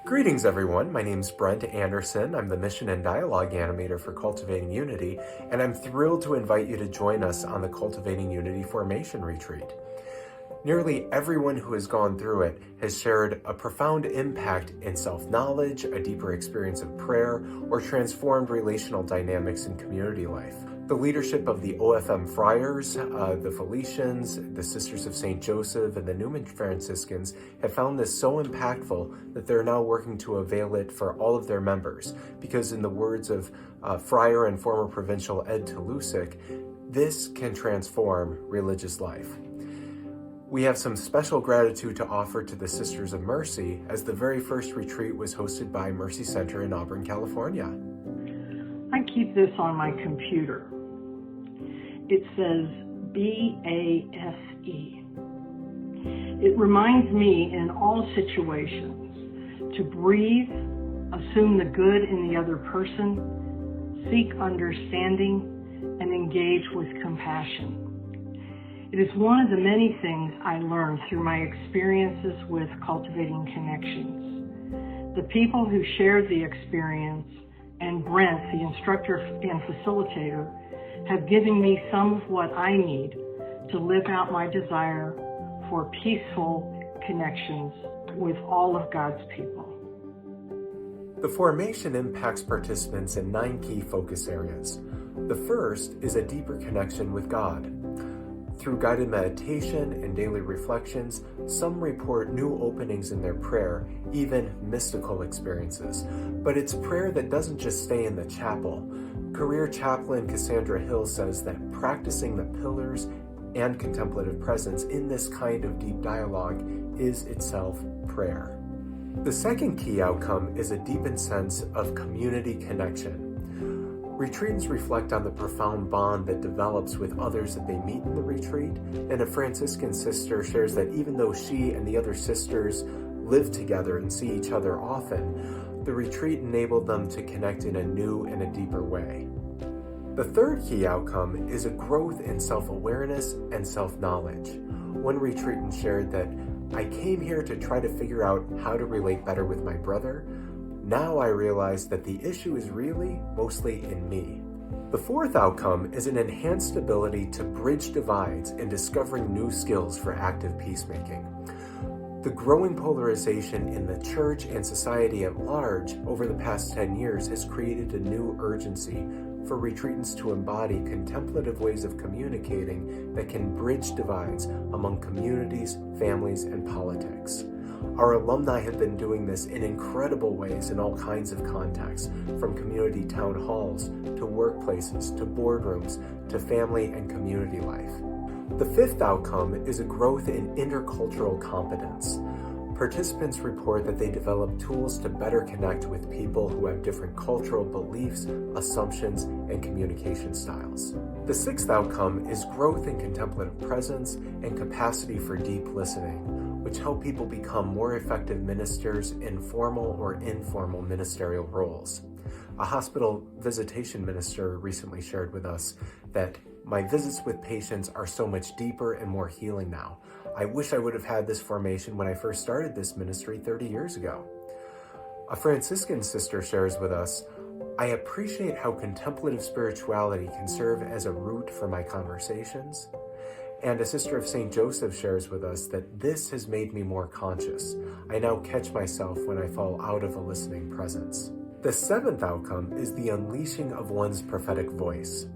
Greetings, everyone. My name's Brent Anderson. I'm the Mission and Dialogue Animator for Cultivating Unity, and I'm thrilled to invite you to join us on the Cultivating Unity Formation Retreat. Nearly everyone who has gone through it has shared a profound impact in self-knowledge, a deeper experience of prayer, or transformed relational dynamics in community life. The leadership of the OFM Friars, the Felicians, the Sisters of St. Joseph, and the Newman Franciscans have found this so impactful that they're now working to avail it for all of their members. Because in the words of Friar and former Provincial Ed Toulousek, this can transform religious life. We have some special gratitude to offer to the Sisters of Mercy, as the very first retreat was hosted by Mercy Center in Auburn, California. I keep this on my computer. It says BASE. It reminds me in all situations to breathe, assume the good in the other person, seek understanding, and engage with compassion. It is one of the many things I learned through my experiences with Cultivating Connections. The people who shared the experience and Brent, the instructor and facilitator, have given me some of what I need to live out my desire for peaceful connections with all of God's people. The formation impacts participants in 9 key focus areas. The first is a deeper connection with God. Through guided meditation and daily reflections, some report new openings in their prayer, even mystical experiences. But it's prayer that doesn't just stay in the chapel. Career chaplain Cassandra Hill says that practicing the pillars and contemplative presence in this kind of deep dialogue is itself prayer. The second key outcome is a deepened sense of community connection. Retreatants reflect on the profound bond that develops with others that they meet in the retreat, and a Franciscan sister shares that even though she and the other sisters live together and see each other often, the retreat enabled them to connect in a new and a deeper way. The third key outcome is a growth in self-awareness and self-knowledge. One retreatant shared that, "I came here to try to figure out how to relate better with my brother. Now I realize that the issue is really mostly in me." The fourth outcome is an enhanced ability to bridge divides and discovering new skills for active peacemaking. The growing polarization in the church and society at large over the past 10 years has created a new urgency for retreatants to embody contemplative ways of communicating that can bridge divides among communities, families, and politics. Our alumni have been doing this in incredible ways in all kinds of contexts, from community town halls, to workplaces, to boardrooms, to family and community life. The fifth outcome is a growth in intercultural competence. Participants report that they develop tools to better connect with people who have different cultural beliefs, assumptions, and communication styles. The sixth outcome is growth in contemplative presence and capacity for deep listening, which help people become more effective ministers in formal or informal ministerial roles. A hospital visitation minister recently shared with us that, "My visits with patients are so much deeper and more healing now. I wish I would have had this formation when I first started this ministry 30 years ago." A Franciscan sister shares with us, "I appreciate how contemplative spirituality can serve as a route for my conversations." And a sister of St. Joseph shares with us that this has made me more conscious. I now catch myself when I fall out of a listening presence. The seventh outcome is the unleashing of one's prophetic voice.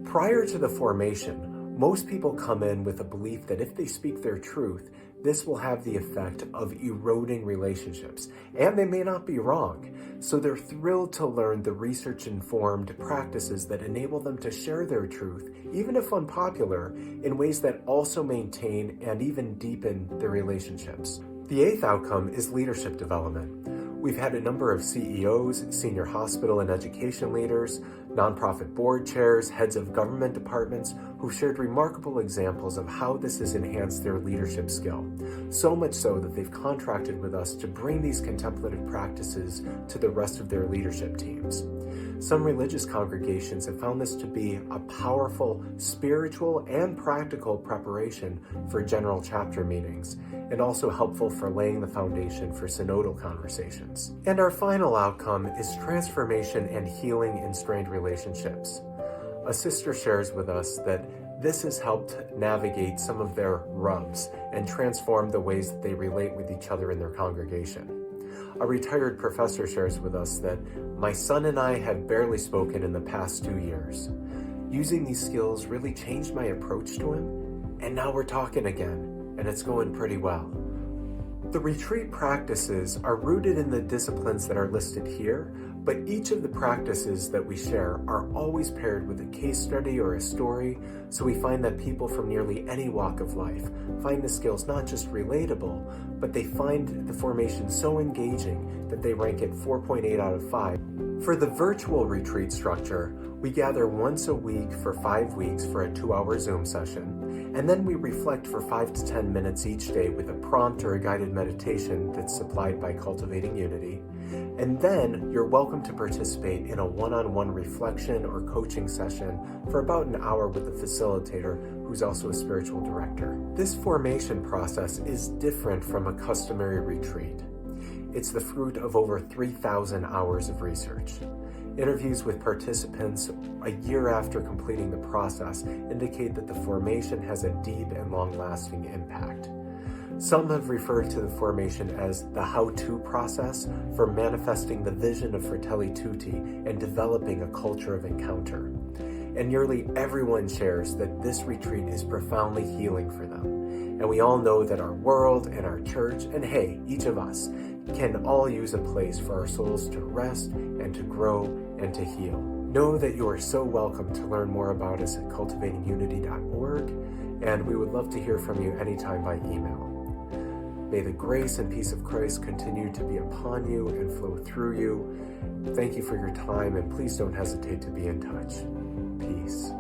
Prior to the formation, most people come in with a belief that if they speak their truth, this will have the effect of eroding relationships, and they may not be wrong. So they're thrilled to learn the research-informed practices that enable them to share their truth, even if unpopular, in ways that also maintain and even deepen their relationships. The eighth outcome is leadership development. We've had a number of CEOs, senior hospital and education leaders, nonprofit board chairs, heads of government departments who shared remarkable examples of how this has enhanced their leadership skill. So much so that they've contracted with us to bring these contemplative practices to the rest of their leadership teams. Some religious congregations have found this to be a powerful spiritual and practical preparation for general chapter meetings, and also helpful for laying the foundation for synodal conversations. And our final outcome is transformation and healing in strained relationships. A sister shares with us that this has helped navigate some of their rubs and transform the ways that they relate with each other in their congregation. A retired professor shares with us that my son and I have barely spoken in the past 2 years. Using these skills really changed my approach to him, and now we're talking again, and it's going pretty well. The retreat practices are rooted in the disciplines that are listed here, but each of the practices that we share are always paired with a case study or a story, so we find that people from nearly any walk of life find the skills not just relatable, but they find the formation so engaging that they rank it 4.8 out of 5. For the virtual retreat structure, we gather once a week for 5 weeks for a 2-hour Zoom session, and then we reflect for 5 to 10 minutes each day with a prompt or a guided meditation that's supplied by Cultivating Unity. And then you're welcome to participate in a one-on-one reflection or coaching session for about an hour with the facilitator, who's also a spiritual director. This formation process is different from a customary retreat. It's the fruit of over 3,000 hours of research. Interviews with participants a year after completing the process indicate that the formation has a deep and long-lasting impact. Some have referred to the formation as the how-to process for manifesting the vision of Fratelli Tutti and developing a culture of encounter. And nearly everyone shares that this retreat is profoundly healing for them. And we all know that our world and our church, and hey, each of us, can all use a place for our souls to rest and to grow and to heal. Know that you are so welcome to learn more about us at cultivatingunity.org, and we would love to hear from you anytime by email. May the grace and peace of Christ continue to be upon you and flow through you. Thank you for your time, and please don't hesitate to be in touch. Peace.